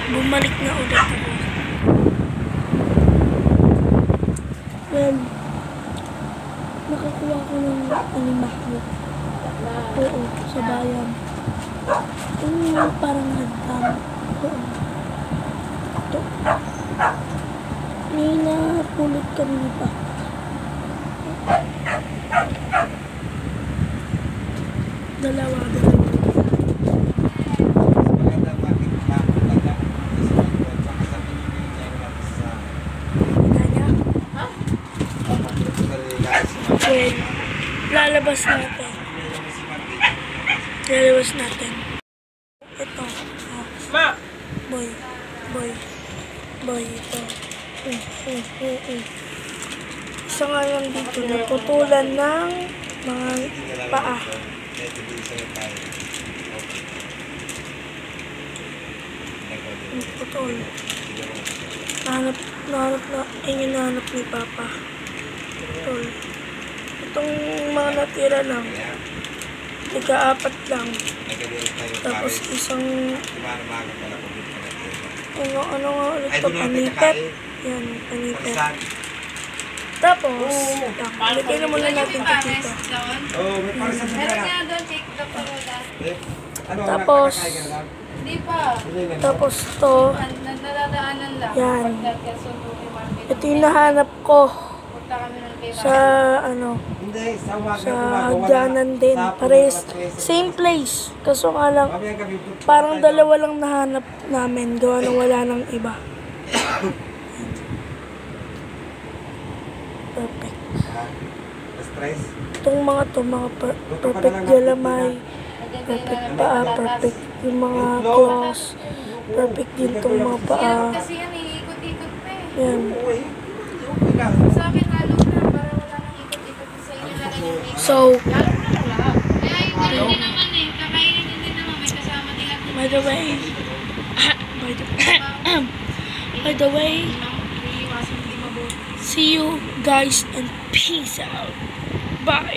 bumalik na ulit ako. Well, nakakuha ko ng animaklo. Oo, sa bayan. Parang hadam. Oo. Ito. May napulot kami ni Papa. Dalawa. Okay, lalabas natin. Ito. Oh. Boy, ito. Isa nga lang dito, naputulan ng mga paa. Putol. Hinahanap ni Papa. Putol. Itong mga natira lang. Ika-4 lang. Tapos isang... Ano nga ulit ito? Panipet. Yan, panipet. Tapos, lagay na muna natin ito dito. Tapos ito. Yan. Ito yung nahanap ko. Sa hagdanan din. Pares, same place. Kaso nga lang, parang dalawa lang nahanap namin. Gawa nang wala ng iba. Perfect. Itong mga perfect galamay. Perfect paa, perfect yung mga claws. Perfect din itong mga paa. Yan. So, by the way, see you guys and peace out. Bye.